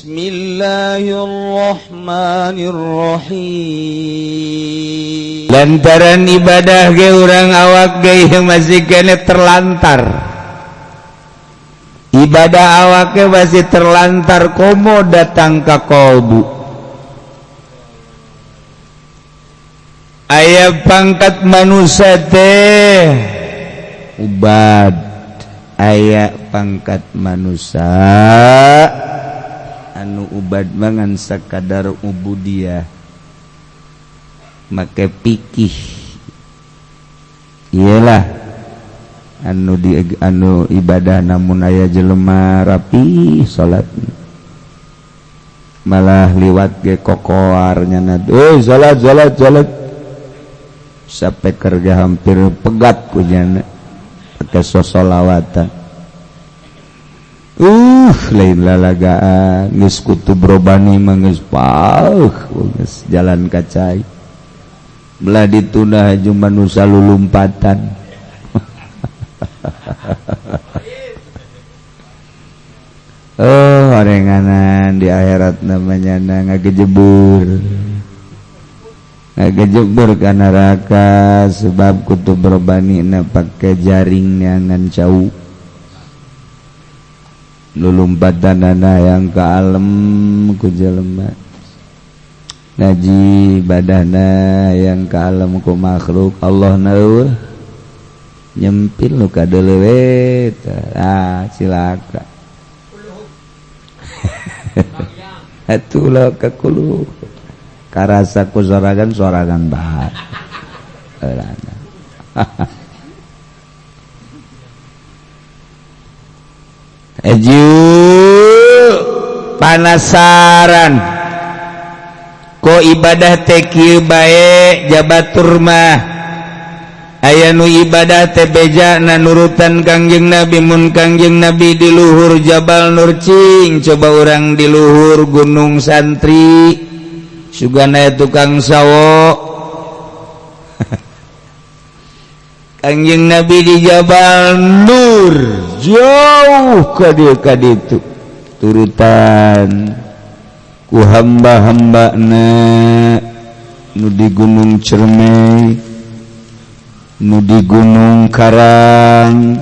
Bismillahirrahmanirrahim. Lantaran ibadah ge urang awak ge masih kene terlantar. Ibadah awak ge masih terlantar komo datang ka qalbu. Aya pangkat manusia teh ubad, aya pangkat manusia anu ubad mangan sakadar ubudiyah make pikih. Iyalah anu ibadah namun aya jelema rapi salat malah liwat ge kokoar nyana salat sampai kerja hampir pegat ku nyana pakai sosolawatan lain lalagaan geus kutu brobani mah geus pauh geus jalan kacai belah ditunda haju manusia lulumpatan. Orenganan di akhirat namanya ngagejebur ka neraka sebab kutu berbani na pakai jaringnya ngan cau lulumpatanana yang ke alam ku jelema ngaji badana yang ke alam ku makhluk Allah nauh nyempil nu kadelewe cilaka atuh ka kulu karasa ku soragan bahar panasaran ko ibadah teh kieu bae jabatur mah aya nu ibadah teh beja na nurutan Kangjeng Nabi mun Kangjeng Nabi di luhur Jabal Nur cing coba urang di luhur Gunung Santri sugana tukang sawo Kangjeng Nabi di Jabal Nur jauh ka ditu turutan ku hamba-hambana nu di Gunung Ciremai nu di Gunung Karang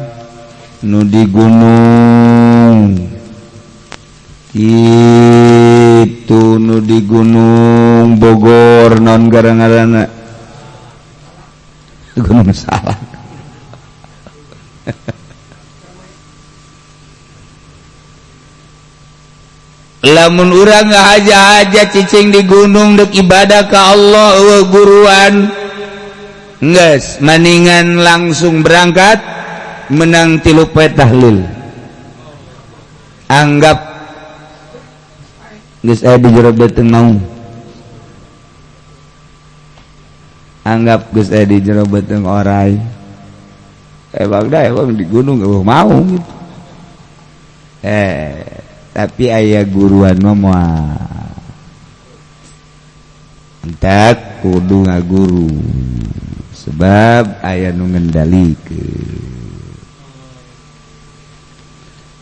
nu di Gunung itu nu di Gunung Bogor non garang-garana Gunung Salak lamun urang ngahaja-haja cicing di gunung dek ibadah ka Allah guruan geus maningan langsung berangkat menang 3 poe tahlil anggap geus aya di jero beuteung maung anggap geus aya di jero beuteung orai bagda emang di gunung gak mau gitu tapi aya guruan mah entak kudu ngaguru sebab aya nu ngendalikeun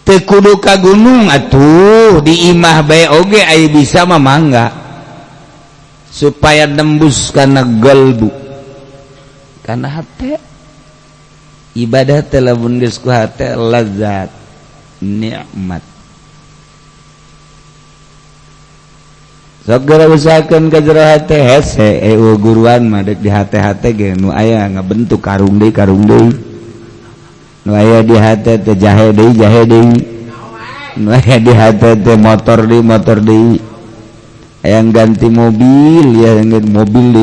teu kudu ka gunung atuh di imah bae oge aya bisa mah mangga supaya nembus kana qalbu kana hate ibadah teh lamun geus ku hate lazat nikmat sok gara usahakeun ka jero hate hese guruan mah dek di hate-hate ge nu aya ngabentuk karung deui nu aya di hate teh jahe deui nu aya di hate teh motor deui aya ganti mobil ya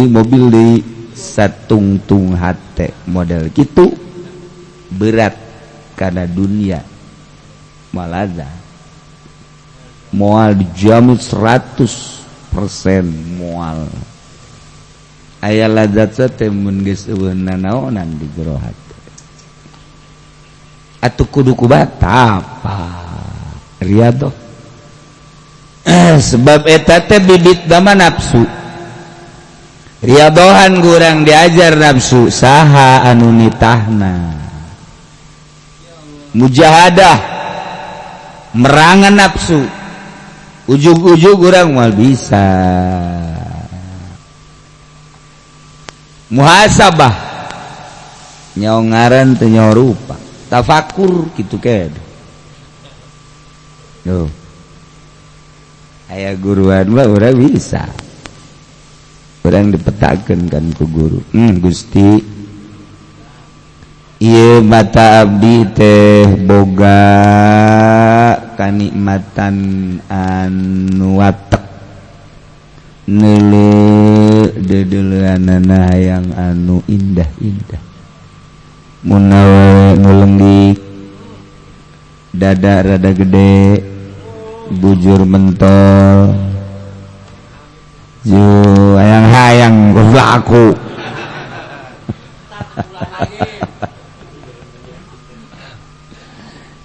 mobil deui satungtung hate model kitu berat kana dunia malaza moal dijamin 100% moal aya lazat teh mun geus eueun nanaonan di jero hate atuh kudu kumaha riyadhah sebab eta teh bibit dama nafsu riyadhahan kurang diajar nafsu saha anu nitahna mujahadah merangan nafsu ujug-ujug urang moal bisa muhasabah nyaho ngaran teu nyaho rupa tafakur kitu ke tuh aya guruan mah urang bisa urang dipetakeun kan ku guru Gusti ieu mata abdi teh boga kanikmatan anu watek neuleuh dedeuleunana hayang anu indah-indah mun awewe nu lenggik dada rada gede bujur mentol ju hayang-hayang laku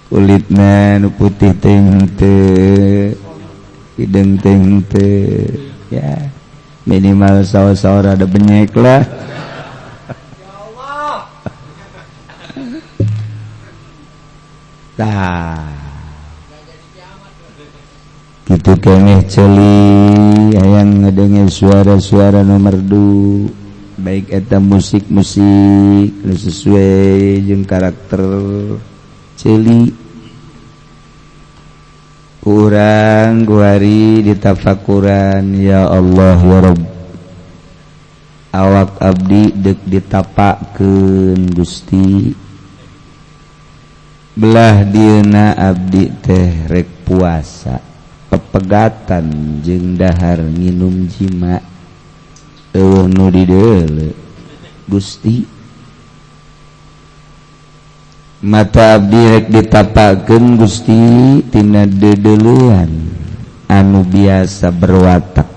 kulitna nu putih teuing teu hidung teuing teu ya minimal saos-saos ada benyek lah tah kitu keneh ceuli hayang ngadenge suara-suara nu merdu baik eta musik-musik nu sesuai jeung karakter ceuli kurang guari ditafakuran ya Allah ya Rabb awak abdi deuk ditapakeun Gusti belah dieuna abdi teh rek puasa pepegatan jeung dahar nginum jima eueuh nu dideuleu Gusti mata abdi rek ditapakeun Gusti tina dedeuleuan anu biasa berwatak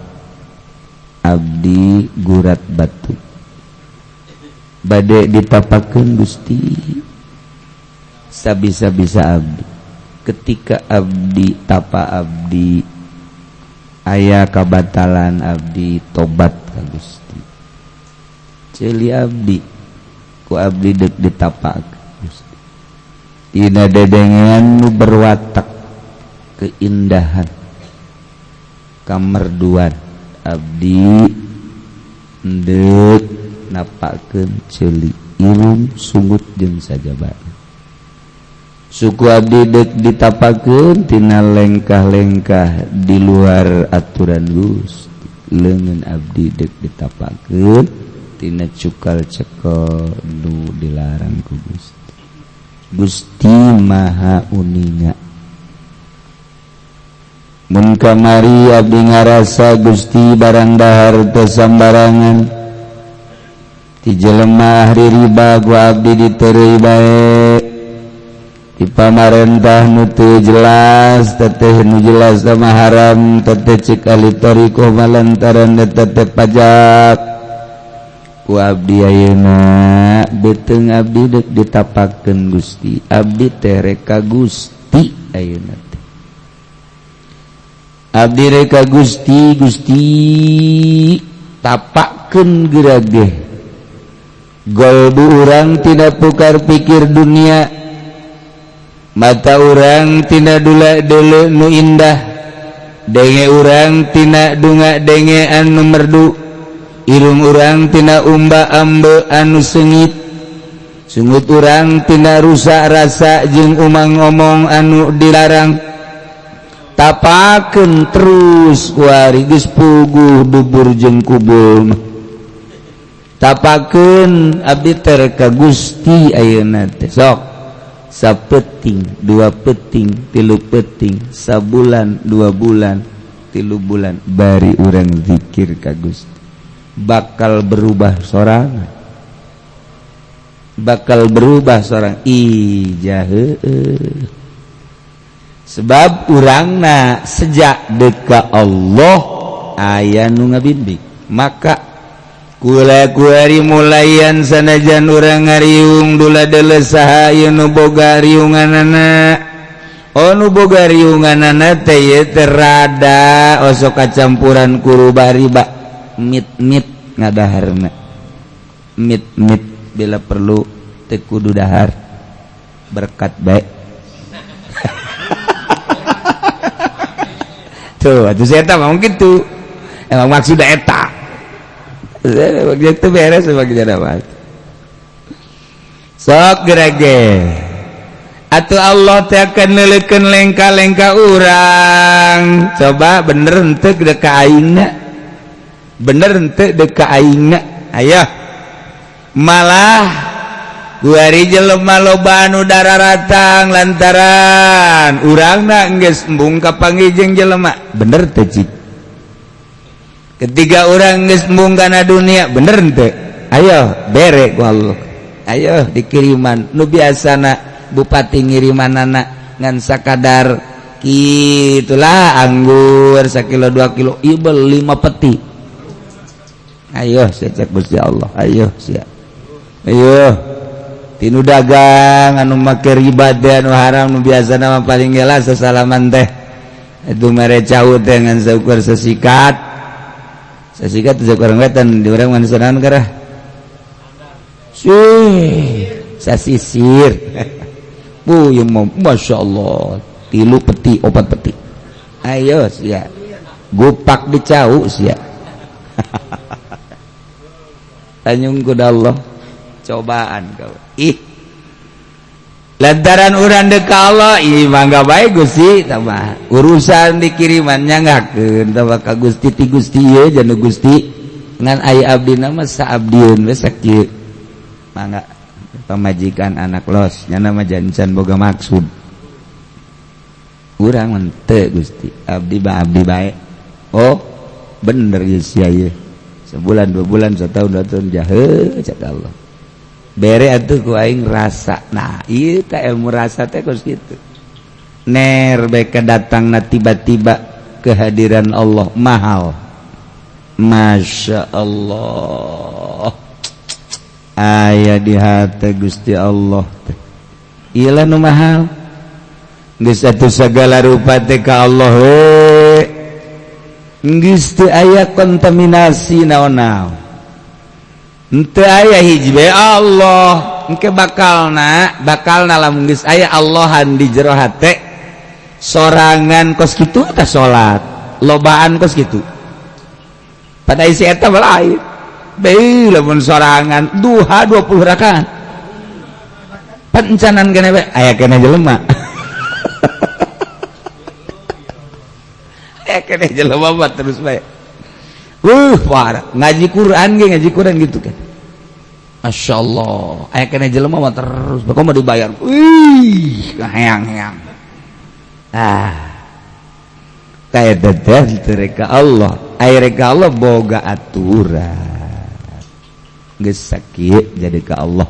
abdi gurat batu bade ditapakeun Gusti sabisa-bisa abdi ketika abdi tapa abdi aya kabatalan abdi tobat ka Gusti ceuli abdi ku abdi deuk ditapakeun Gusti tina dedengean nu berwatak keindahan kamerduan abdi deuk napakeun ceuli ilmu sungut jeung sajabana suku abdi deuk ditapakeun tina lengkah-lengkah di luar aturan Gusti leungeun abdi deuk ditapakeun tina cukal cekel nu dilarang ku Gusti Gusti maha uninga mun kamari abdi ngarasa Gusti barang dahar teu sambarangan ti jelema ahli riba ku abdi diteureuy bae ti pamarentah nu teu jelas teteh nu jelas mah haram teteh cek ahli tarikoh malantaran teteh pajak ku abdi ayeuna beuteung abdi deuk ditapakeun Gusti abdi teh rek ka Gusti ayeuna teh abdi rek ka Gusti Gusti tapakeun geurageh golbu urang tina pukar pikir dunia mata urang tina dula-deuleu nu indah denge urang tina dunga denge anu merdu irung urang tina umba ambe anu sengit sungut urang tina rusak rasa jeung umang ngomong anu dilarang tapakeun terus kuari geus puguh dubur jeung kubul tapakeun abdi teh ka Gusti ayeuna teh sok sapeting dua peting tilu peting sabulan 2 bulan 3 bulan bari urang zikir ka Gusti bakal berubah sorangan ijah sebab urangna sejak dekat Allah aya nu ngabimbing maka kula-kuari mulayan sanajan urang ngariung dula-dele saha ieu nu boga riunganana nu boga riunganana teh ieu teh rada osok kacampuran kuruba riba mit ngadaharna mit bila perlu teu kudu dahar berkat bae tuh atuh saya mah gitu emang maksudnya eta begitu beres sebagai jadwal sok gerage atuh Allah teh akan neuleukeun lengka-lengka urang coba bener henteu dek ka aingna bener henteu dek ka aingna aya malah guari jelema loba anu dararatang lantaran urangna geus embung ka panggijeng jelema bener teu cik ketika urang geus embung kana dunia bener teu ayo bere ku Allah ayo dikiriman nu biasana bupati ngirimanana ngan sakadar kitulah anggur sakilo 2 kilo ieu 5 peti ayo cek Gusti Allah ayo sia ayo tinu dagang anu make riba teh anu haram nu biasana mah paling gela sasalaman teh itu mere caut teh ngan saukur sesikat saukur wetan di urang manusia naon karah sasisir yang masya Allah 3 peti 4 peti ayo sia gupak dicau sia tanyung kuda Allah cobaan kau lantaran urang deuk ka Allah ih mangga bae Gusti tambah urusan dikirimannya ngakeun tambah ka Gusti ti Gusti ieu jana Gusti ngan aya abdina mah saabdieun we sakieu mangga pamajikan anak los nyana mah jancan boga maksud urang henteu Gusti abdi bae oh bener ieu sia ieu sebulan 2 bulan setahun 2 tahun jahe cak Allah bere atuh ku aing rasa nah ieu teh ilmu rasa teh kos kitu ner bae kedatangna tiba-tiba kehadiran Allah mahal masya Allah aya di hati Gusti Allah ieu nu mahal geus atuh sagala rupa teh ka Allah we geus teu aya kontaminasi naon-naon henteu aya hiji bae Allah engke bakalna lamun geus aya Allahan di jero hate sorangan kos kitu tah salat lobaan kos kitu pada isi eta lain bae lamun sorangan duha 20 rakaat pancanan kene bae aya kene jelema aya kene jelema mah terus bae parah ngaji Quran gitu kan Masya Allah aya kene jelema mah terus bakal mau dibayar hayang-hayang kaya teteh reka Allah aya reka Allah boga aturan geus sakieu jadi ka Allah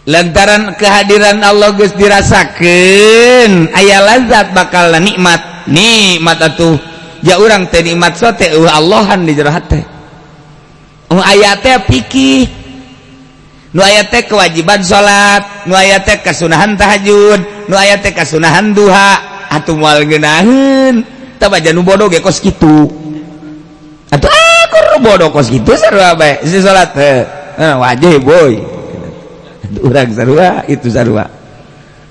lantaran kehadiran Allah geus dirasakeun aya lazat bakal nikmat atuh ja urang teh nikmat sote Allahan di jero hate aya teh fikih nu aya teh kewajiban salat nu aya teh kasunahan tahajud nu aya teh kasunahan duha atuh moal ngeunaheun tah baja nu bodoh ge kos kitu atuh bodoh kos gitu sarua bae si salat wajib boy urang sarua itu sarua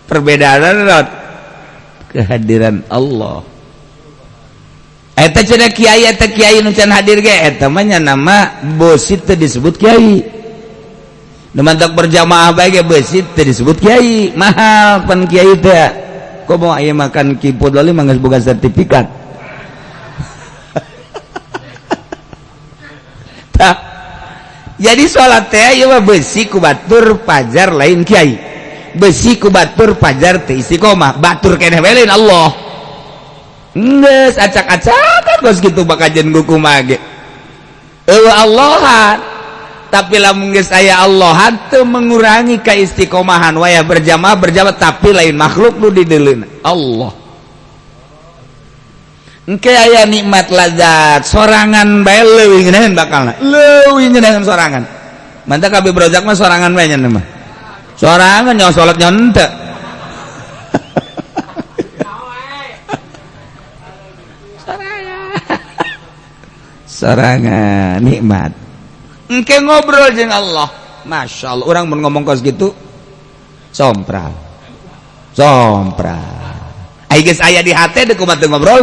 perbedaan kehadiran Allah eta cenah kiai eta kiai nu can hadir ge eta mah nya nama bosit teh disebut kiai nu mantak berjamaah bae ge bosit teh disebut kiai mahal pan kiai teh kok mau aya makan kiput lali mah geus boga sertifikat jadi sholat teh ieu mah besi ku batur pajar lain kiai besi ku batur pajar teh istiqomah batur keneh we lain Allah geus acak-acakan geus kitu bakajeun ku kumaha ge Allahan tapi lamun geus aya Allahan teu mengurangi kaistiqomahan waya berjamaah tapi lain makhluk nu di deuleuna Allah engke aya nikmat lazat sorangan bae leuwih ngeunaheun bakalna leuwih ngeunaheun sorangan mantap kabeh brojak mah sorangan bae nya mah sorangan nyawa salat nya henteu sorangan nikmat engke ngobrol jeung Allah Masya Allah urang mun ngomong kos gitu sompral geus aya di hate deuk kumaha teu ngobrol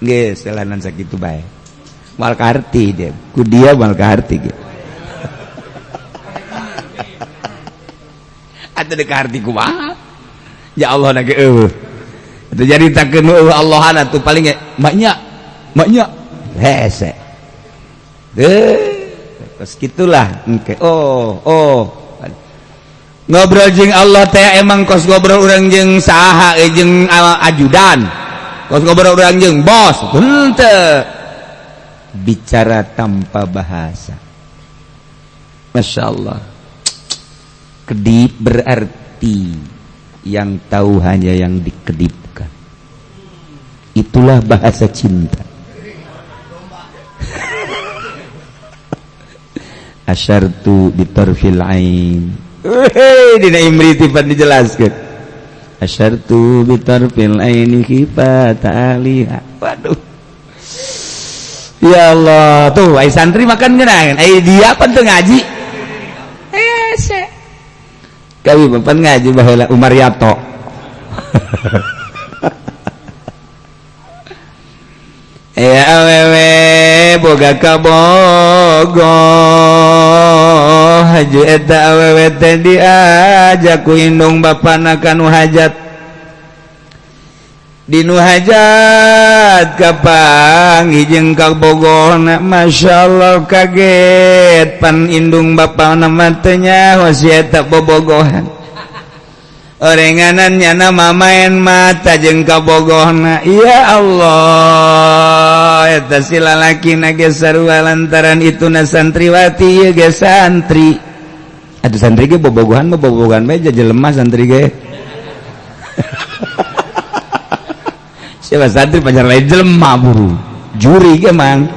geus selanan sakitu bae mal kaharti dia ku dia mal kaharti ge atuh deuk kaharti kumaha ya Allah na ge eueuh atuh jaritakeun Allahan atuh paling maknya hese terus gitulah engke ngobrol jeung Allah teh emang kos ngobrol urang jeung saha jeung ajudan kos ngobrol urang jeung bos henteu bicara tanpa bahasa Masya Allah kedip berarti yang tahu hanya yang dikedipkan itulah bahasa cinta asyartu bitarfil ain dina imriti pan dijelaskeun asyartu bitarfil aini khifata aliha waduh ya Allah tuh ai santri makan ngeunaan ai dia pan teu ngaji se kawi pan ngaji baheula Umar Yato ya awewe boga kabogo haju eta awewe teh diajak ku indung bapana ka nu hajat di nu hajat kapang jeung kabogona masyaallah kaget pan indung bapana mah teu nyaho si eta bobogohan orenganan nyana mamaen mata jeung kabogohna ya Allah eta si lalakina ge sarua lantaran ituna santriwati ieu ge santri atuh santri ge bobogohan mah bobogohan bae jelema santri ge siapa santri pacar lain jelema buru juri ge mang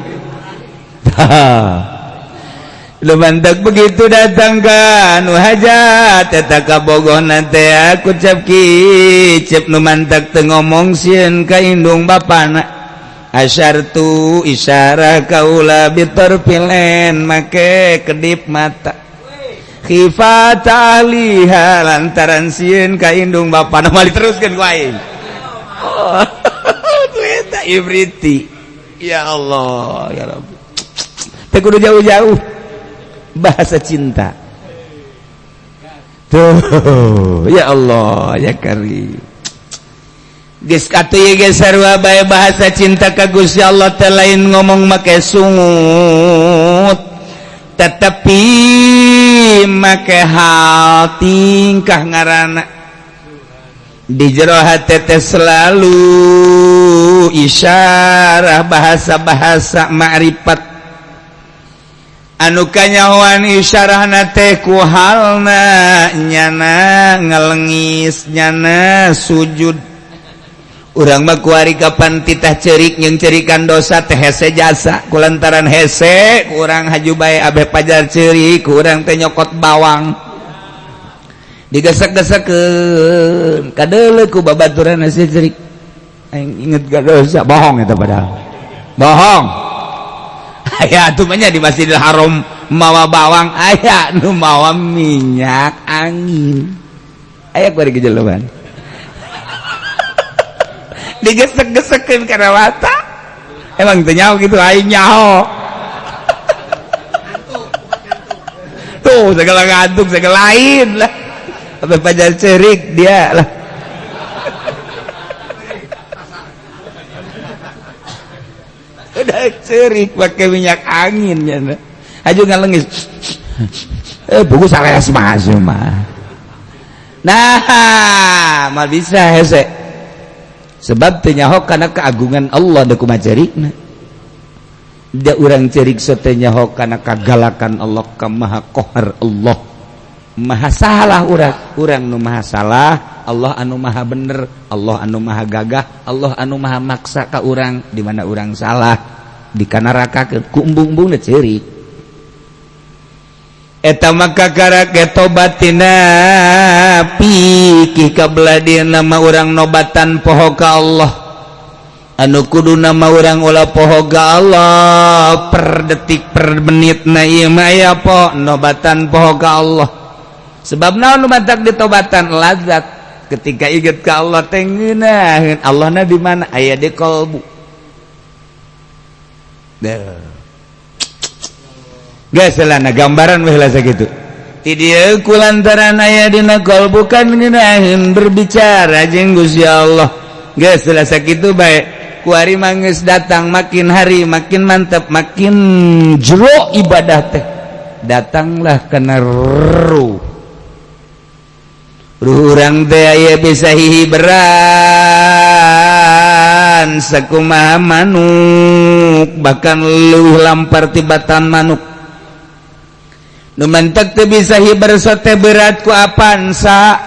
lu mantak begitu datang ka nu hajat eta kabogohna teh aku cap kicep nu mantak teu ngomong sieun ka indung bapana asyartu isyarah kaula bitarfilen make kedip mata khifat aliha lantaran sieun ka indung bapana mali teruskeun ku aing tuh eta ibriti ya Allah ya Rabbi teu kudu jauh-jauh bahasa cinta tuh ya Allah ya Karim geus atuh geus sarua bae bahasa cinta ka Gusti Allah teh lain ngomong make sungut tetapi make hal tingkah ngaranna di jero hate teh selalu isyarah bahasa-bahasa ma'rifat anu kanyahoan isyarahna teh ku halna nyana ngalengis nyana sujud urang mah kuari kapan titah ceurik jeung ceurikan dosa teh hese jasa kulantaran hese urang haju bae abeh pajar ceurik urang teh nyokot bawang digesek-gesekeun kadeuleu ku babaturan hese ceurik aing inget ka dosa bohong eta padahal bohong aya atuh mah di Masjidil Haram mawa bawang aya nu mawa minyak angin aya kuari gejeleman digesek-gesekeun kana wata emang teu nyaho kitu aing nyaho tuh segala ngantuk segala lain lah apa pajar ceurik dia lah udah cerik pakai minyak angin ya aju ngalengis buku saleas masuk mah nah mal bisa hese sebab teu nyaho kana keagungan Allah da kumaha cerikna da urang cerik teu nyaho kana kagalakan Allah ka maha qahar Allah maha salah urang nu maha salah Allah anu maha bener Allah anu maha gagah Allah anu maha maksa ka urang di mana urang salah dikanarakakeun ku embung-embungna ceurik eta maka karake tobatina pikih kabladina mah urang nobatan poho ka Allah anu kuduna mah urang ulah poho ka Allah per detik per menitna ieu mah aya po nobatan poho ka Allah sebab naon nu matak ditobatan lazat ketika inget ka Allah teh ngeunaheun Allahna di mana aya di qalbu geus selana gambaran we heula sakitu ti dieu kulantaran aya dina qalbu kan ngeunaheun berbicara jeung Gusti Allah geus heula sakitu bae kuari manggeus datang makin hari makin mantap makin jero ibadah teh datanglah kana ruh urang teh aya bisa hiberan sakumaha manuk bahkan leuwih lampar tibatan manuk nu mentek teu bisa hiber sote berat ku Avanza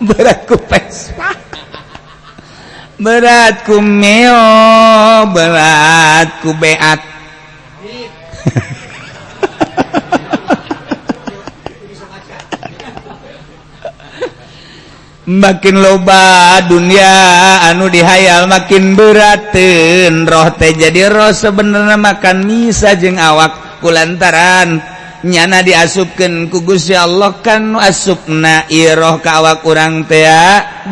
berat ku Vespa berat ku Meo berat ku Beat makin loba dunia anu dihayal makin berateun roh teh jadi roh sebenarnya makan misa jeung awak kulantaran nyana diasupkeun ku Gusti Allah kan asupna ieu roh ka awak urang teh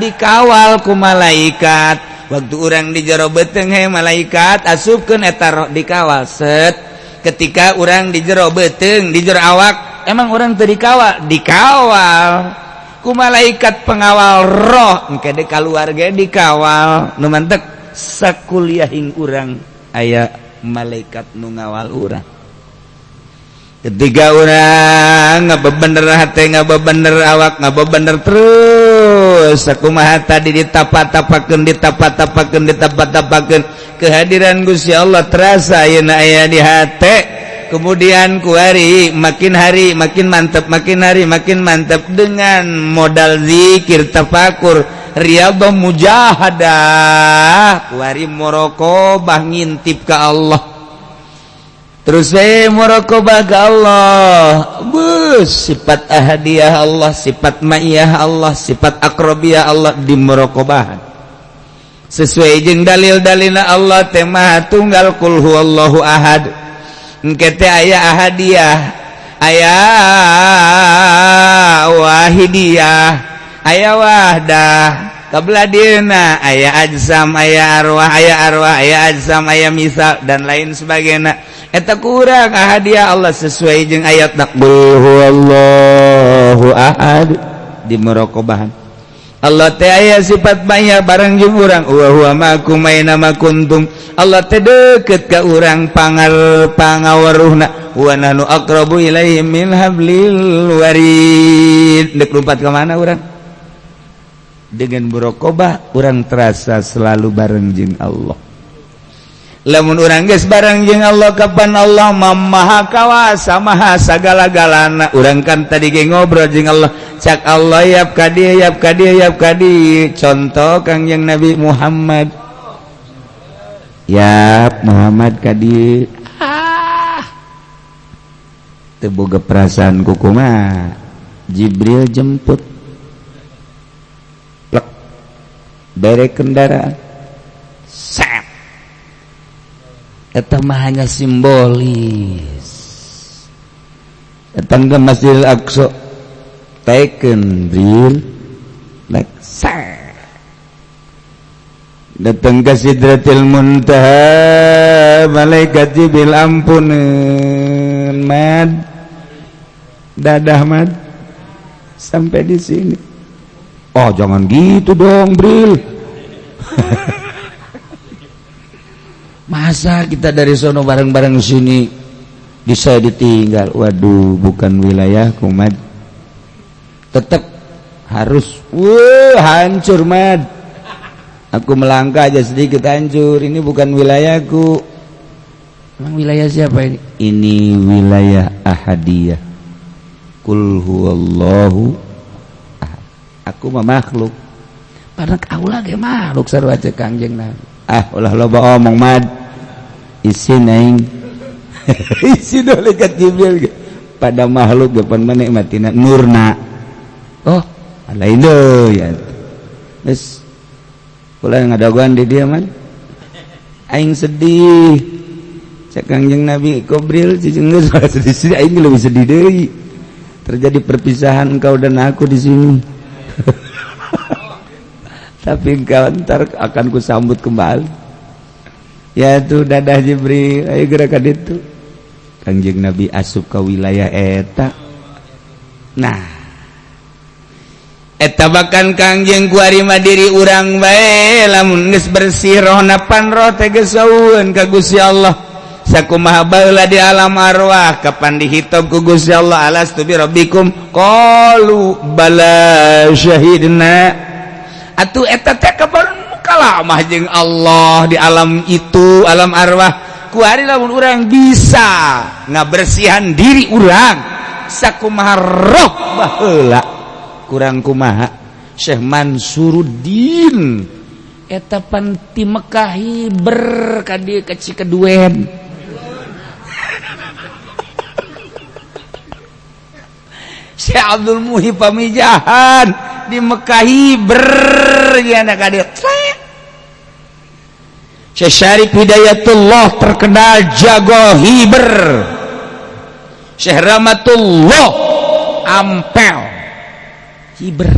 dikawal ku malaikat waktu urang di jero beuteung he malaikat asupkeun eta roh dikawal set ketika urang di jero beuteung di jero awak emang urang teu dikawal ku malaikat pengawal roh engke de kaluarga dikawal nu mantek sakuliahing urang aya malaikat nu ngawal urang ketika urang ngabebener hate ngabebener awak ngabebener terus sakumaha tadi ditapa-tapakeun kehadiran Gusti Allah terasa ayeuna aya di hate kemudian kuari makin hari makin mantap makin hari makin mantap dengan modal zikir tafakur riyadhah mujahadah kuari muraqabah ngintip ka Allah terus muraqabah ka Allah sifat ahadiyah Allah sifat ma'iyah Allah sifat aqrabiyah Allah di muraqabah sesuai jeung dalil-dalilna Allah teh Maha Tunggal qul huwallahu ahad engke aya ahadiyah aya wahidiyah aya wahdah kabladina aya ajsam aya arwah aya ajsam aya misal dan lain sebagainya eta kurang ahadiyah Allah sesuai jeung ayat qul huwallahu ahad di muraqabah Allah teh aya sifat maya barang jeung urang wa huwa ma'akum aina ma kuntum Allah teh deukeut ka urang pangaweruhna wa nahnu aqrabu ilaihi min hablil warid deuk lompat ka mana urang dengan muraqabah urang terasa selalu bareng jeung Allah lamun urang geus bareng jeung Allah kapan Allah maha kawasa maha sagala-galana urang kan tadi ge ngobrol jeung Allah cak Allah yap kadi contoh Kangjeng Nabi Muhammad yap Muhammad kadi teu boga perasaan kumaha Jibril jemput plek bere kendaraan set eta mah hanya simbolis datang ke Masjidil Aqsa taken bril like datang ke Sidratil Muntaha malaikat Jibril ampuneun mad dadah mad sampai di sini oh jangan gitu dong bril masa kita dari sono bareng-bareng sini bisa ditinggal waduh bukan wilayah kumad tetap harus hancur mad aku melangkah aja sedikit hancur ini bukan wilayahku emang wilayah siapa ini wilayah ahadiyah qul huwallahu ahad aku mah makhluk padahal kaulah ge makhluk sarua cek Kangjeng Nabi ulah loba omong mad isin aing isin oleh kat Jibril pada makhluk depan mana matina nurna oh lain deui ya geus kula ngadaguan di dia man aing sedih cek Kangjeng Nabi Jibril cicing geus sedih aing leuwih sedih deui terjadi perpisahan engkau dan aku di sini. Tapi engkau ntar akan kusambut kembali. Ya tuh dadah Jibril, ayo gerakan itu. Kangjeng Nabi asup ke wilayah eta. Nah, eta bahkan Kangjeng kuari madiri urang bae lamun geus bersih rohna panroh teh geus saeueun ka Gusti Allah. Sakumaha baheula di alam arwah kapan dihitob ku Gusti Allah alastu bi rabbikum qalu bala syahidna. Atuh eta teh kapan kalamah jeung Allah di alam itu alam arwah kuari lamun urang bisa ngabersihan diri urang sakumaha roh baheula kurang kumaha Syekh Mansuruddin eta pan ti Mekah hiber ka dieu ka Cikeduen. Syekh Abdul Muhib Pamijahan di Mekah hiber ya anak adik. Syekh Syarif Hidayatullah terkenal jago hiber. Syekh Rahmatullah Ampel hiber.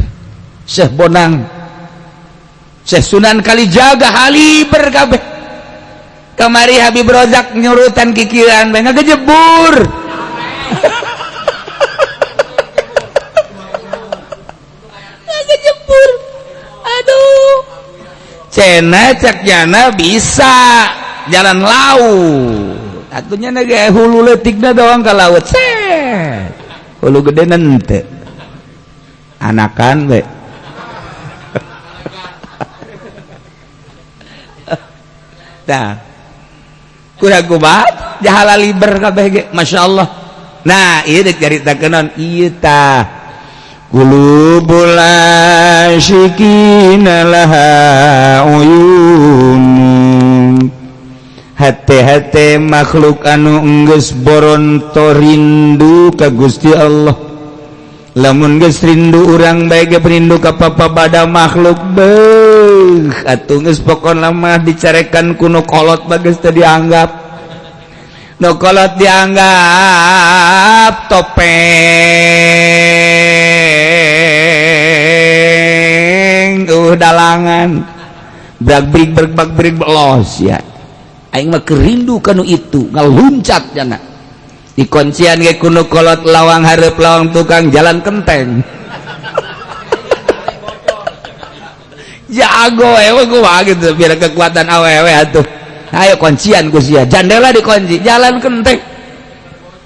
Syekh Bonang, Syekh Sunan Kalijaga haliber kabeh. Kamari Habib Rozak nyurutan kikiran bae ngagejebur. Ngagejebur. Aduh. Cena cak jana bisa jalan laut. Atunya nage hulu leutikna doang ka laut. Set. Hulu gedenan teu. Anakan we. Tah. Kumaha jahala liber kabeh ge masyaallah. Nah, ieu deuk caritakeun ieu tah qulubul asyikin laha uyun. Hate-hate makhluk anu geus boronto rindu ka Gusti Allah. Lamun geus rindu urang bae ge rindu ka papada makhluk beuh atuh geus pokona mah dicarekan ku nu kolot bae geus teu dianggap. Nu kolot dianggap topeng dalangan brag-brig bergbag-brig los ya. Aing mah kerindu kanu itu ngaluncat jana. Di kuncian ge kuno kolot lawang hareup lawang tukang jalan kenteng. Jago ewe kumaha gitu biar kekuatan awewe atuh. Ayo kuncian ku sia jandela dikunci jalan kenteng.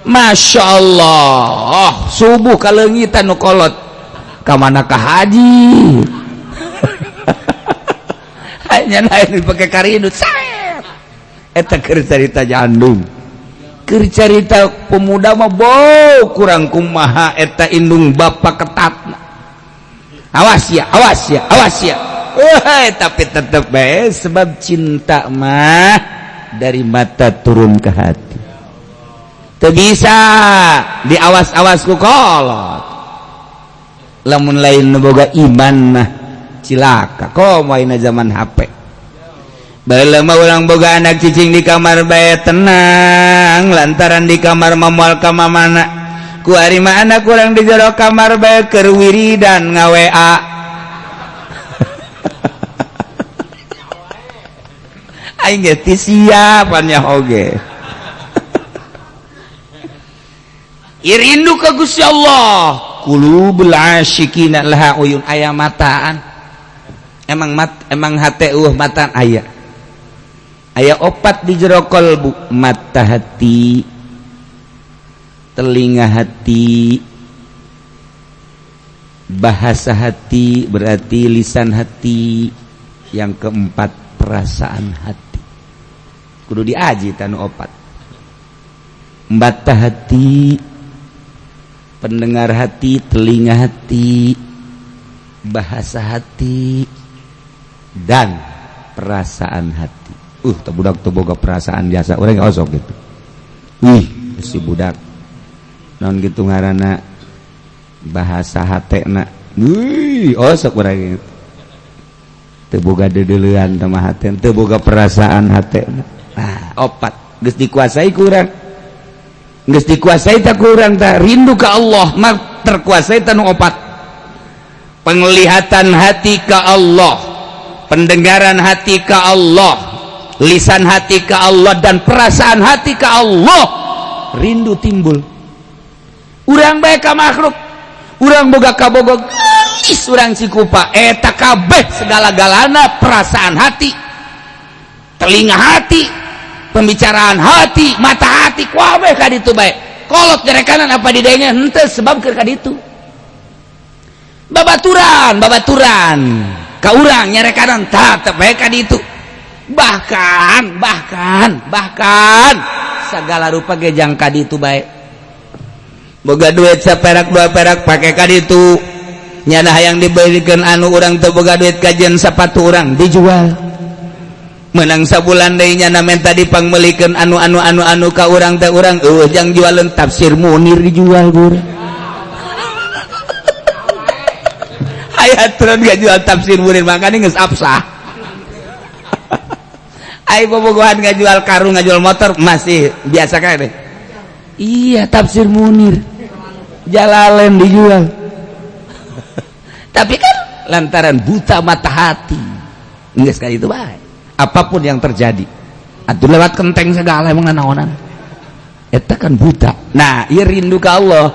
Masya Allah subuh kaleungitan nu kolot ka mana ka haji. Hanya naik dipake karinut set. Eta keur carita jandung. Keur carita pemuda mah bow kurang kumaha eta indung bapa ketatna. Awas ya, awas ya, awas ya. Tapi tetep bae sebab cinta mah dari mata turun ke hati. Teu bisa diawas-awas ku kolot. Lamun lain nu boga iman mah cilaka. Komo ayeuna zaman HP. Baheula mah urang boga anak cicing di kamar bae tenang lantaran di kamar mamoal ka mamana. Ku ari mah anak urang di jero kamar bae keur wiridan nga-WA. Aing ge ti siapan nya oge. Irindu ka Gusti Allah. Qulubul asyikin laha uyun aya mataan. Emang hate mataan aya. Aya opat di jero kolbu mata hati, telinga hati, bahasa hati berarti lisan hati, yang keempat perasaan hati. Kudu diaji tanu opat. Mata hati, pendengar hati, telinga hati, bahasa hati, dan perasaan hati. Budak tuh boga perasaan biasa orang osok gitu. Si budak non gitu ngaranna bahasa hatena. Osok urang gitu. Teu boga dedeleuan teh mah hatena, teu boga perasaan hatena. Nah, opat geus dikuasai ku urang. geus dikuasai ta ku urang tah rindu ka Allah mah terkuasai ta nu opat penglihatan hati ka Allah, pendengaran hati ka Allah, lisan hati ka Allah, dan perasaan hati ka Allah rindu timbul. Urang bae ka makhluk, urang boga kabogog geus urang cikupa eta kabeh segala-galana perasaan hati, telinga hati, pembicaraan hati, mata hati, kabeh ka ditu bae. Kolot jerekanan apa didenya henteu sebab keur ka ditu. Babaturan ka urang nyarekanan tah teu bae ka ditu. Bahkan segala rupa ge jang ka ditu bae. Boga duit saperak dua perak pake ka ditu. Nyana hayang dibeureikeun anu urang teu boga duit kajian sapatu urang dijual. Menang sabulan deui nyana menta dipangmeulikeun anu ka urang teh urang eueuh jang jualan tafsir Munir dijual urang. Aya turun gak jual tafsir Munir makanya geus absah. Ai bobogohan gak jual karung gak jual motor masih biasa kan deh. Iya tafsir Munir Jalalain dijual. Tapi kan lantaran buta mata hati geus ka itu bae. Apapun yang terjadi atuh lewat kenteng segala emang naonan eta kan buta. Nah ieu rindu ka Allah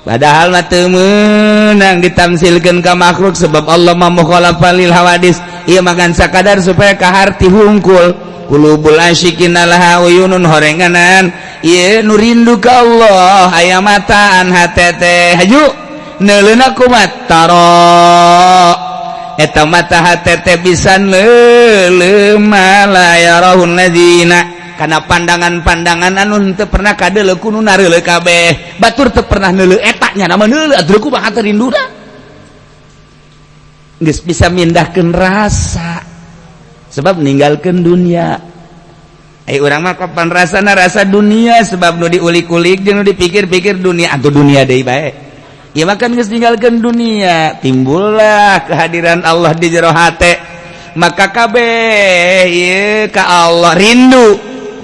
padahal mah teu meunang ditamsilkeun ka makhluk sebab Allah mah mukhalafal lil hawadis. Ieu makan sakadar supaya ka harti hungkul qulubul asyikin laha uyunun horenganan. Ieu nu rindu ka Allah aya mataan hate teh haju neuleuna kumaha taro eta mata hate teh bisa neuleuh malayarahun ladzina karena pandangan-pandangan anu teu pernah kadeuleu kudu nareuleuh kabeh. Batur teu pernah neuleuh eta nya nama neuleuh atuh kumaha teu rinduna geus bisa mindahkeun rasa sebab ninggalkeun dunia. Urang mah kapan rasana rasa dunia sebab nu diulik-ulik jeung nu dipikir-pikir dunia atuh dunia deui bae. Ya makan geus ninggalkeun dunia timbullah kehadiran Allah di jero hate maka kabeh ieu ka Allah rindu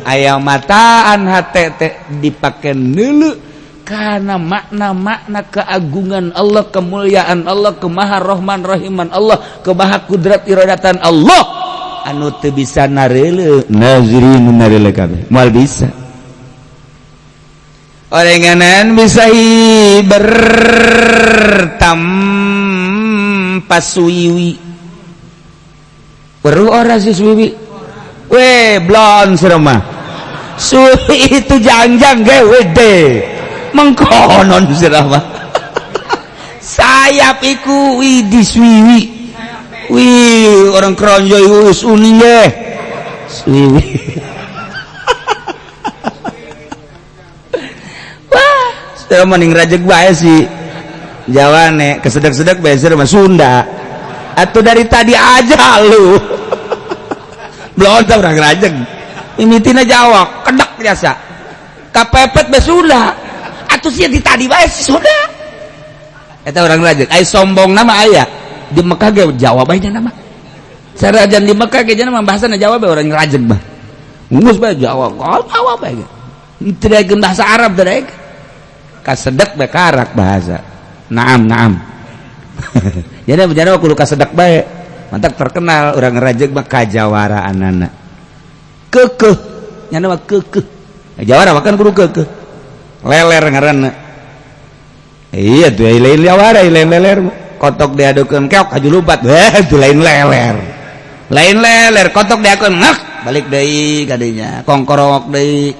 aya mataan hate teh dipake neuleuh kana makna-makna keagungan Allah, kemuliaan Allah, kemaha rahman rahiman Allah, kemaha kudrat iradatan Allah anu teu bisa nareuleuh nazirin nareuleuh kabeh moal bisa orenganan bisa bertampa suwiwi perlu ora si suwiwi we blon serema suwi itu jangjang ge wede mengkonon serema sayap iku widi suwiwi wih orang keronjoy us uning ge suwiwi wah mending rajek bae si Jawane kesedek-sedek bae mah Sunda atuh dari tadi aja lu belum tau orang rajek imitina Jawa kedak biasa kapepet bae Sunda atuh sia di tadi bae si Sunda eta orang rajek ai sombong nama aya di Mekah ge Jawa bae nama sarajan di Mekah ge nama bahasana Jawa bae orang rajek mah ngus bae Jawa Jawa bae teu daekeun bahasa Arab teu daek kasedek bae karak bahasa naam jadi bener kudu kasedek bae mantak terkenal orang rajek mah kajawaraanana keukeuh nya mah keukeuh jawara mah kan kudu keukeuh leler ngaranna iya tuh lain jawara lain leler kotok diadukeun keok kajulubat itu lain leler kotok diadukeun ngak balik deui kadinya kongkorok deui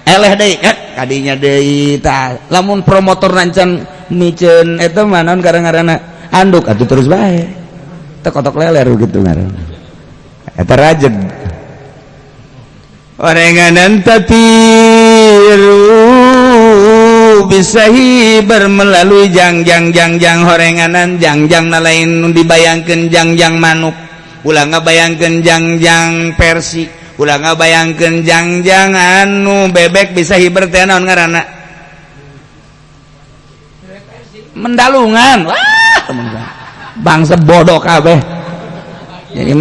eleh deui kadinya deui tah lamun promotor rancan miceun eta mah naon garang-garana anduk atuh terus bae teh kotok leler gitu ngaranna eta rajeg orenganan tatiru bisa hiber melalui jang horenganan jang lain dibayangkeun jang manuk ulah ngabayangkeun jang Persi ulah ngabayangkeun jang anu bebek bisa hiber teh naon ngaranna mendalungan wah bangsa bodoh kabeh jadi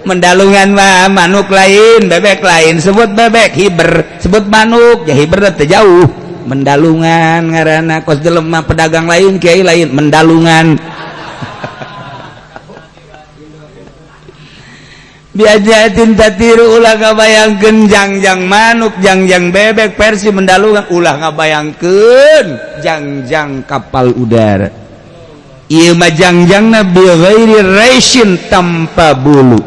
mendalungan mah manuk lain bebek lain sebut bebek hiber sebut manuk ya hiber teh jauh mendalungan ngaranna kos jelema pedagang lain kiai lain mendalungan biajatin tatiru ulah ngabayangkeun jangjang manuk jangjang bebek versi mendalungan ulah ngabayangkeun jangjang kapal udara ieu mah jangjangna bi ghairi raisin tanpa bulu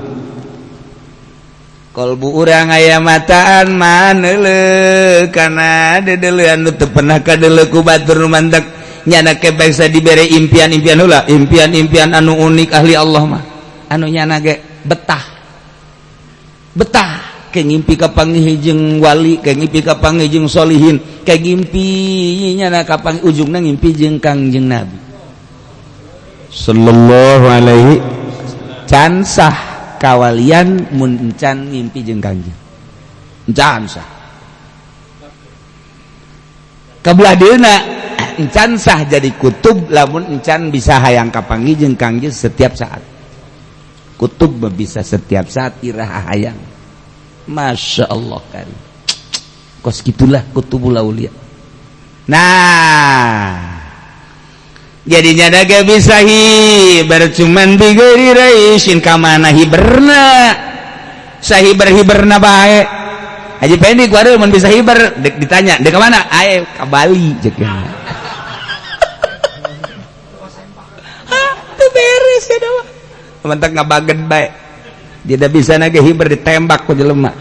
kalbu urang aya mataan manele kana dedeuleun nu teu pernah kadeuleu ku batur nu mantek nyana kebek sa dibere impian-impian heula impian-impian anu unik ahli Allah mah anu nyana ge betah ke ngimpi ka panggih jeung wali ke ngimpi ka panggih jeung solihin ke ngimpi nyana ka panggih ujungna ngimpi jeung Kangjeng Nabi sallallahu alaihi can sah kawalian mun encan ngimpi jeung Kangjeng encan sah kabelah deuna encan sah jadi kutub lamun encan bisa hayang kapanggih jeung Kangjeng setiap saat kutub bisa setiap saat iraha hayang Masya Allah karim kos gitulah kutubul aulia nah jadinya daga bisa hiber cuman bigeri raisin kamana hiberna sahiber-hiberna bae Haji Pendi kuadu mun bisa hiber dek ditanya dek kemana ae ka Bali ceukna tuh beres ya dah mentak ngabagen bae tidak bisa nage hiber ditembak ku jelema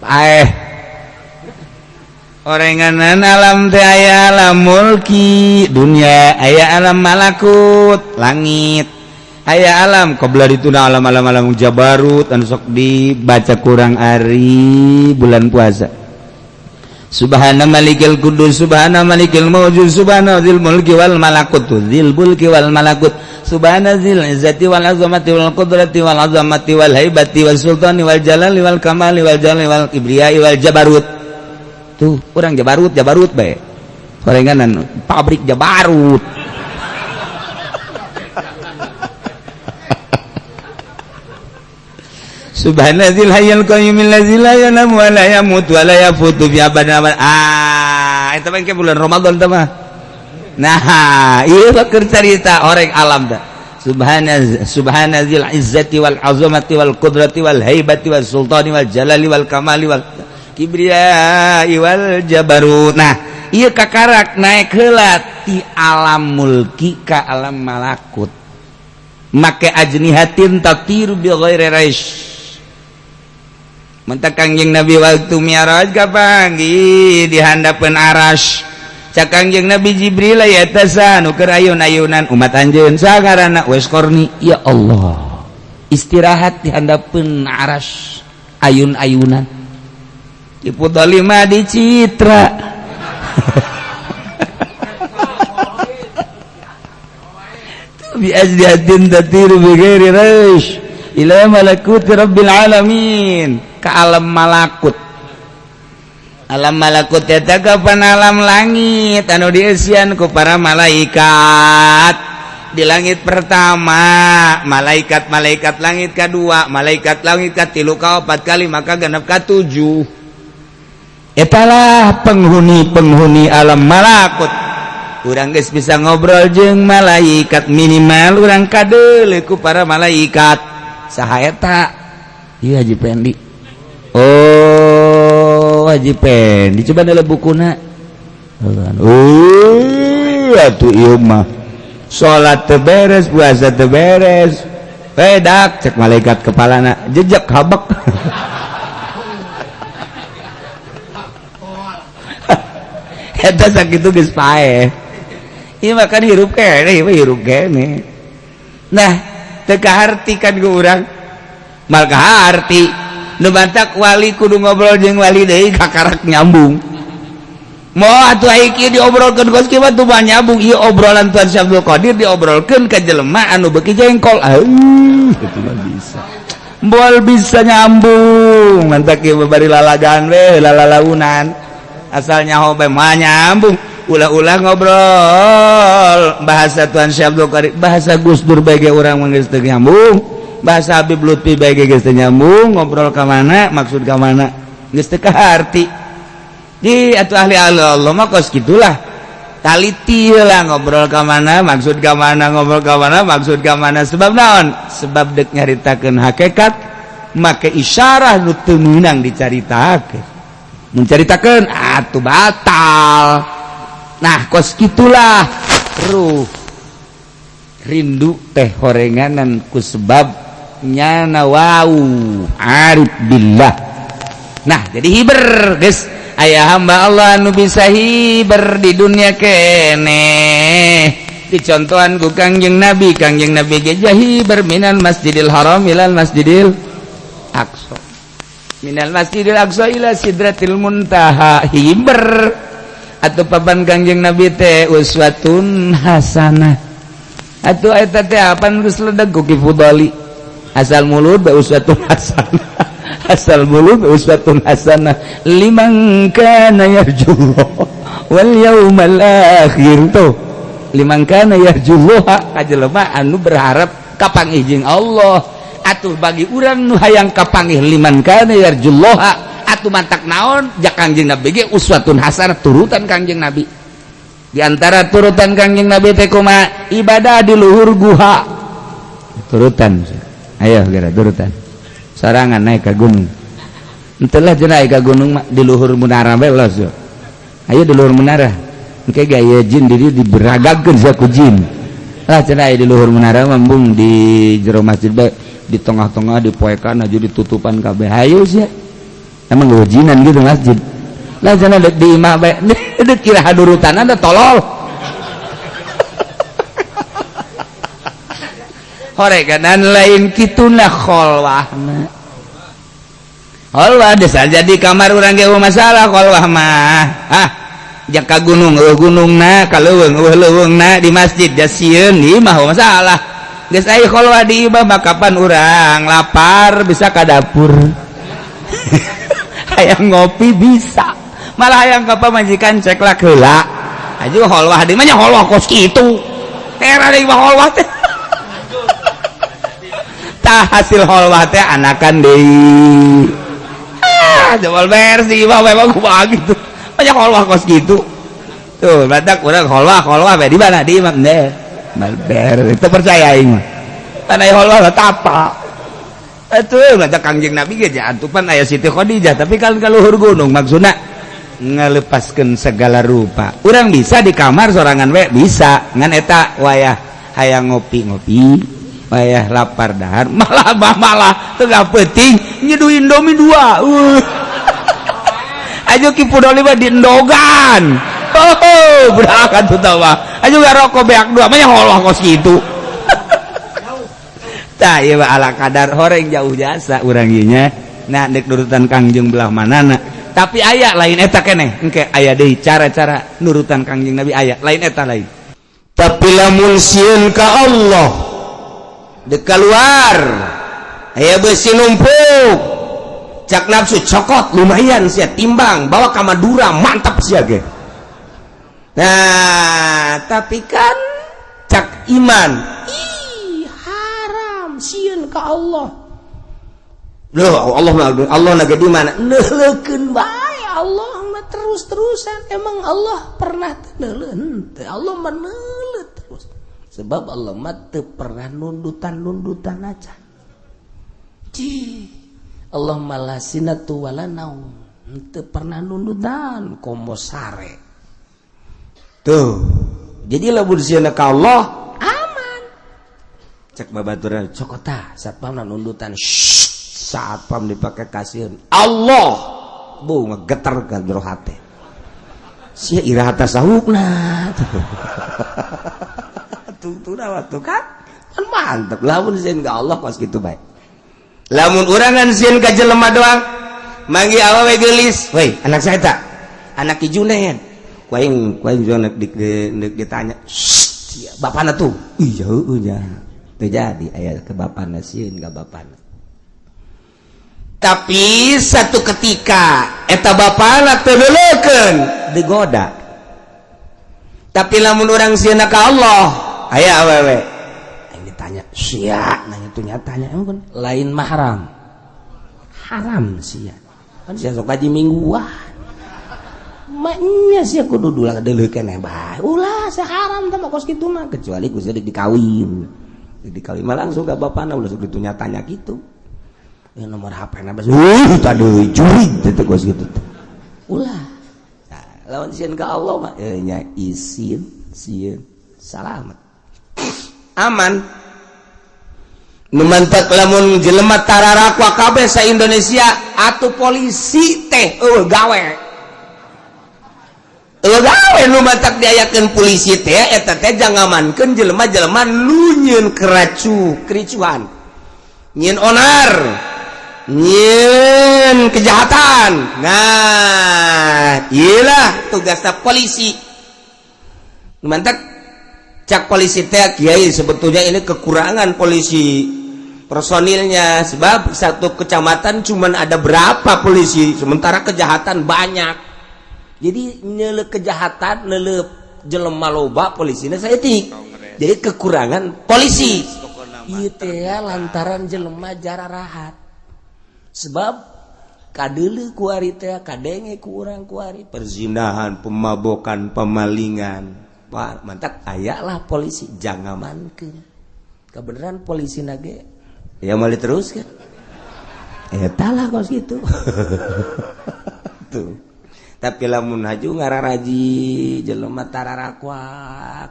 ae orenganan alam teh aya alam mulki dunia aya alam malakut langit aya alam qabla dituna alam jabarut anu sok dibaca kurang ari bulan puasa subhana malikil qudus subhana malikil mawjud subhana dzil mulki wal malakut dzil mulki wal malakut subhana dzil izzati wal azamati wal qudrati wal azamati wal haibati wal sultani wal jalali wal kamali wal jalali wal kibriyai wal jabarut tuh orang Jabarut bae gorenganan pabrik Jabarut subhanazil hayyul qayyumil ladzi la yanamu wa la yamutu wa la yafutu fi abadan eta mah ke bulan Ramadan teh mah nah ieu keur carita oreng alam teh subhanazil izzati wal azamati wal qudrati wal haibati wal sultani wal jalali wal kamali wal kibriya wal jabarut nah ieu kakarak naik heula ti alam mulki ka alam malakut make ajnihatin tatiru bi ghairi raish mentak Kangjeng Nabi waktu mi'raj kapanggih di handapeun arasy cak Kangjeng Nabi Jibril aya tasa nu keur ayun-ayunan umat anjeun sagarana wes korni ya Allah istirahat di handapeun arasy ayun-ayunan Ibu Dolima di Citra bi'ajdihatin tatiru bighairi raish ila malakuti rabbil alamin ka alam malakut eta kapan alam langit anu dieusian ku para malaikat di langit pertama malaikat langit kedua malaikat langit katilu kaopat kali maka genep katujuh etalah penghuni alam malakut urang geus bisa ngobrol jeung malaikat minimal urang kadeuleu ku para malaikat saha eta ieu Haji Pendi oh Haji Pendi coba deuleu bukuna atuh ieu mah salat teu beres puasa teu beres dak cek malaikat kepalana jejak habek eta sakitu geus paeh ieu mah kan hirup kene nah teu kahartikeun ku urang mal kaharti nu bantak wali kudu ngobrol jeung wali deui kakarak nyambung moal atuh aya kieu diobrolkeun kos kieu tuh mah nyambung ieu obrolan Tuan Syekh Abdul Qadir diobrolkeun ka jelema anu beuki jengkol kitu mah bisa moal bisa nyambung mantak ieu bari lalagan we lalalaunan asal nyaho bae mah nyambung ulah-ulah ngobrol bahasa Tuan Syekh Abdul Qadir bahasa Gus Dur bae ge urang mah geus teu nyambung bahasa Habib Lutfi bae geus teu nyambung ngobrol ka mana maksud ka mana geus teu kaharti di atuh ahli Allah mah kos gitulah taliti lah ngobrol ka mana maksud ka mana ngobrol ka mana maksud ka mana sebab naon sebab deuk nyaritakeun hakikat make isyarah nu teu meunang dicaritakeun menceritakeun atuh batal nah kos gitulah ruh rindu teh horenganan ku sebab nyana wau arif billah nah jadi hiber guys aya hamba Allah anu bisa hiber di dunia kene dicontohan ku Kangjeng Nabi ge hiber minal masjidil haram ilal masjidil aqsa minal masjidil aqsa ila sidratil muntaha hiber atuh papan Kangjeng Nabi teh uswatun hasanah atuh eta teh apan geus ledeg ku Kifudali asal mulut uswatun hasanah asal mulut uswatun hasanah liman kana yarjullah wal yaumal akhir tuh liman kana yarjullah ka jelema anu berharap kapangih jeung Allah atuh bagi urang nu hayang kapangih liman kana yarjullah atuh mantak naon jak Kangjeng Nabi ge uswatun hasanah turutan Kangjeng Nabi di antara turutan Kangjeng Nabi teh kumaha ibadah di luhur guha turutan ayo gara turutan sorangan naik ke gunung entelah cenah naik ke gunung di luhur menara belos ayo di luhur menara engke gaya jin diri diberagakeun saku jin lah cenah di luhur menara mambung di jero masjid di tengah-tengah dipoekan aja ditutupan kabeh ayo sia emang jinan gitu masjid lah cenah di imah bae deuk kira hadurutan ada tolol horeganan lain kituna kholwahna kholwah desa jadi kamar urang ge masalah kholwah mah jak ka gunung gunungna ka leuweung-leuweungna di masjid jasieun ieu mah masalah geus aya kholwah di imah mah kapan urang lapar bisa ka dapur hayang ngopi bisa malah hayang ka pamajikan ceklak heula aju kholwah di mah nya kholwah kos kitu tera deui mah kholwah teh hasil holwah teh anakan deui jebol bersih mah memang kumaha gitu banyak holwah kos gitu tuh badak urang holwah bae di mana di imam deh malber itu percaya aing mah pan aya holwah tapa atuh badak Kangjeng Nabi ge jantupan aya Siti Khadijah tapi kan ka luhur gunung maksudna ngalepaskeun segala rupa urang bisa di kamar sorangan we bisa ngan eta wayah hayang ngopi-ngopi wayah lapar dahar malah tengah penting nyeduh Indomie 2 ajo Kifudoli mah di endogan berangkat tuh tawa ajo gak rokok beak 2 mah yang Allah kos gitu tah ieu ala kadar horeng jauh jasa urang ieu nya nah dek nurutan Kangjeng belah manana tapi aya lain eta keneh engke aya deui cara-cara nurutan Kangjeng Nabi aya lain eta lain tapi lamun sieun ka Allah dek keluar aya besi numpuk cak nafsu cokot lumayan sia timbang bawa ka Madura mantap sia ge nah tapi kan cak iman haram sieun ka Allah loh Allah nage di mana neulekeun bae Allah mah terus-terusan emang Allah pernah neuleun teu Allah mah neuleut terus sebab Allah mah teu pernah nundutan aja Allah malah sinatu wala naum teu pernah nundutan komo sare tuh jadi lamun sieuna ka Allah aman cek babaturan cokota satpamna nundutan satpam dipake kasieun Allah bu ngegeter ka jero hate sia iraha tasawufna tuh waktu kan mantep lamun sieun ka Allah kos kitu bae lamun urangan sieun ka jelema doang manggi awewe geulis weh anak saya tak anak Ki Junaid kuaing jonek ditanya bapana tuh iya heueuh nya teu jadi aya ke bapana sieun ka bapana tapi satu ketika eta bapana teu leulekeun digoda tapi lamun urang sieun ka Allah aya awewe ditanya sia nanya itu nyatanya emang lain mahram haram sia kan sia sok kaji mingguan maknya sia kudu dulang deuleu keneh bae ulah sia haram teh mah kos kitu mah kecuali ku sia dikawin mah langsung ka bapana ulah sok ditu nyatanya gitu ya nomor HP na bas tadi juri teh kos kitu ulah nah, lawan sieun ka Allah mah nya izin sieun salamet aman numantak lamun jelema tararakwa kabeh sa Indonesia atuh polisi teh gawe numantak diayakeun polisi teh eta teh jangamankeun jelema-jelema nu nyieun kericuhan nyieun onar nyieun kejahatan nah iyalah tugasna polisi numantak cak polisi teh kiai sebetulnya ini kekurangan polisi personilnya sebab satu kecamatan cuman ada berapa polisi sementara kejahatan banyak jadi nyele kejahatan nyele jelema loba polisina saeutik jadi kekurangan polisi ieu teh lantaran jelema jararahat sebab kadeuleu ku ari teh kadenge ku urang ku ari perzinahan pemabokan pemalingan wah mantap ayalah polisi jangan mankeun kebenaran polisi nage ya mau diteruskan eta lah kos gitu tuh tapi lamun haju ngararaji jelema tararakwa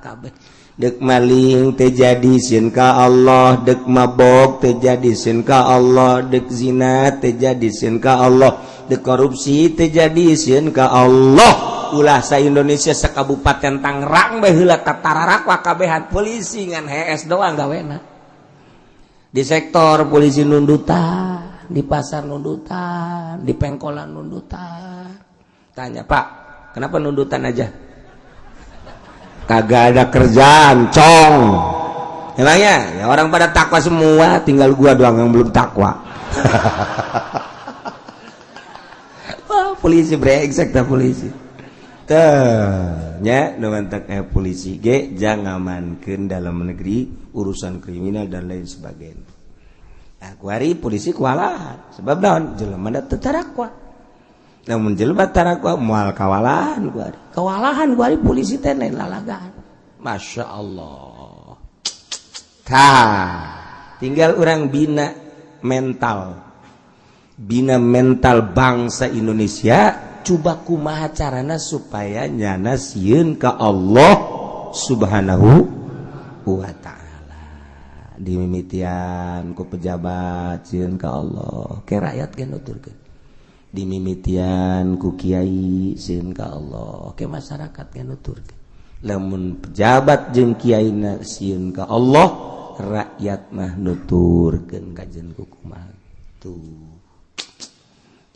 kabeh dek maling teh jadi sieun ka Allah dek mabok teh jadi sieun ka Allah dek zina teh jadi sieun ka Allah dek korupsi teh jadi sieun ka Allah ulah sa Indonesia sakabupaten Tangerang bae heula tararakwa kabehan polisi ngan HS doang gawena di sektor polisi nundutan di pasar nundutan di pengkolan nundutan tanya Pak kenapa nundutan aja kagak ada kerjaan cong emangnya ya orang pada takwa semua tinggal gua doang yang belum takwa wah polisi brengsek dah polisi nya numantak polisi ge jangan ngamankeun dalam negeri urusan kriminal dan lain sebagainya. Nah, kuari polisi kualahan sebab naon jelema da teu tarakwa. Namun jelema tarakwa moal kawalahan kuari. Kawalahan kuari polisi teh lain lalagaan. Masya Allah. Tinggal orang bina mental bangsa Indonesia. Coba kumaha carana supaya nyana sieun ka Allah Subhanahu wa ta'ala dimimitian ku pejabat sieun ka Allah ke rakyat ge nuturkeun dimimitian ku kiai sieun ka Allah ke masyarakat ge nuturkeun lamun pejabat jeung kiaina sieun ka Allah rakyat mah nuturkeun kajen ku kumaha tuh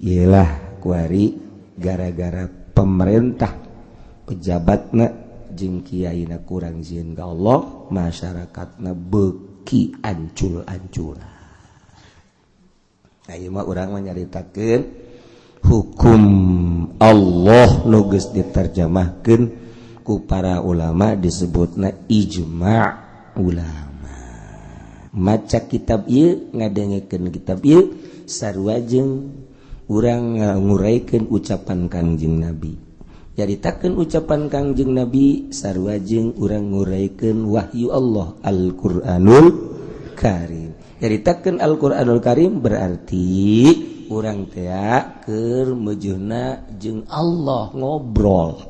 iyalah kuari gara-gara pemerintah pejabatna jeung kiaina kurang zieun ka Allah masyarakatna beuki ancul-anculan nah ieu mah urang mah nyaritakeun hukum Allah nu geus diterjemahkeun ku para ulama disebutna ijma' ulama maca kitab ieu ngadengekeun kitab ieu sarua jeung urang nguraykeun ucapan Kangjeng Nabi. Nyaritakeun ucapan Kangjeng Nabi sarua jeung urang nguraykeun wahyu Allah Al-Qur'anul Karim. Nyaritakeun Al-Qur'anul Karim berarti urang teh keur meujeunna jeung Allah ngobrol.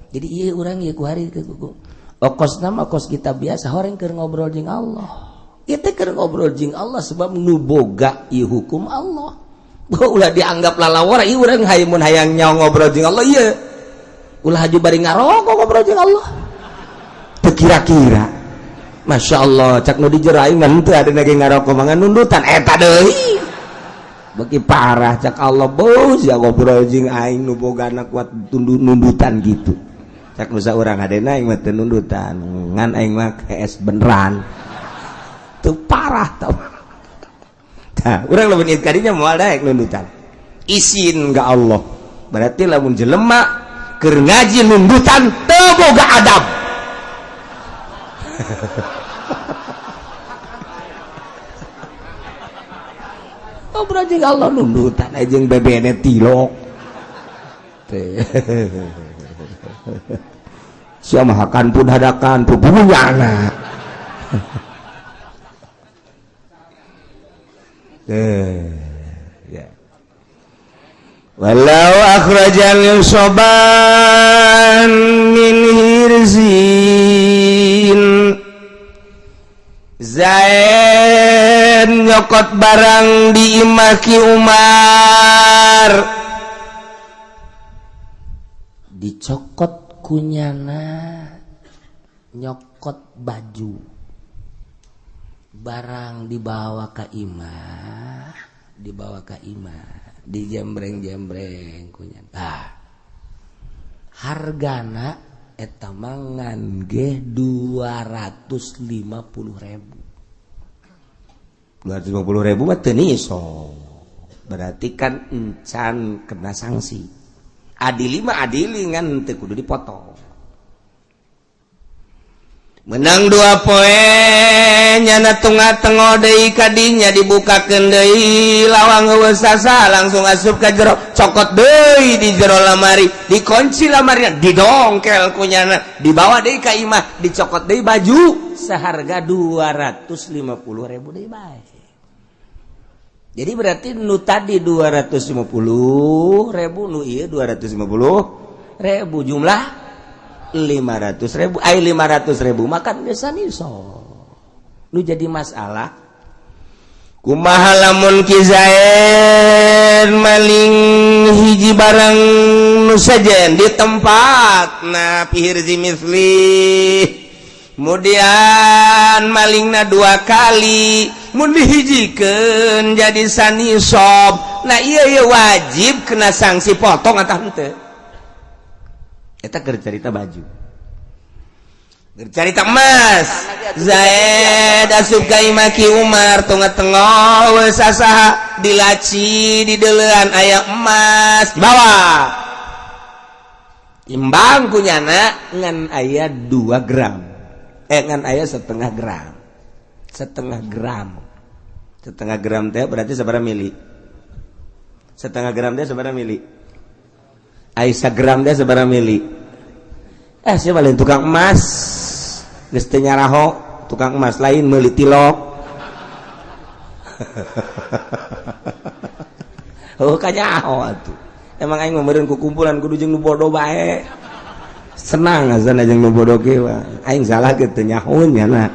Jadi ieu urang ieu ku hari ku okosna mah kos kitab biasa horeng keur ngobrol jeung Allah. Ieu teh keur ngobrol jeung Allah sebab nu boga ieu hukum Allah. Ulah dianggap lalawara ieu urang hayang hayang nyaho ngobrol jeung Allah ieu ulah haju bari ngarokok ngobrol jeung Allah teu kira-kira Masya Allah cak nu dijerai ngan teu ada lagi ngarokok mangan nundutan eta deui beki parah cak Allah bos ya ngobrol jeung aing nu bogana kuat nundutan gitu cak nu saurang adena aing mah teu nundutan ngan aing mah KS beneran teu parah tau. Nah, urang lamun ieu kadinya moal daek nundutan. Isin ka Allah. Berarti lamun jelema keur ngaji nundutan teu boga adab. Oh berarti Allah nundutan jeung bebene tilok. Sia mahakan pun hadakan pun buyana. Ya. Walau akhrajal soban min hirzin Zaid nyokot barang di imaki Umar dicokot kunyana nyokot baju barang dibawa ke imah dijembreng kunyana hargana eta mangan ge 250.000 mah teu niso berarti kan encan kena sanksi adili mah adili ngan teu kudu dipotong menang 2 poe nyana tengah-tengah deui kadinya dibukakeun deui lawang heueus sasa langsung asup ka jero cokot deui di jero lamari dikunci lamarina didongkel kunyana dibawa deui ka imah dicokot deui baju seharga 250.000 deui bae jadi berarti nu tadi 250.000 nu ieu 250.000 jumlah 500.000 ai 500.000 makan desa niso nu jadi masalah kumaha lamun ki Zaid maling hiji barang nu sajen di tempatna pihirzi misli kemudian malingna 2 kali mun dihijikeun jadi sanisob nah ieu wajib kena sanksi potong atau henteu eta keur carita baju keur carita emas Zaid asup ka imaki Umar tengah-tengah weus sasaha dilaci di deulean aya emas bawa imbang kunyana ngan aya 2 gram ngan aya setengah gram teh berarti sabaraha mili setengah gram teh sabaraha mili Aisyah gram dia sabaraha mili siapa lain tukang emas geus teu nyaraho tukang emas lain meuli tilok kanyaho atuh emang aing mah meureun ku kumpulan kudu jeung nu bodoh bae senang azan jeung nu bodoh ge aing salah ge teu nyahoun nya na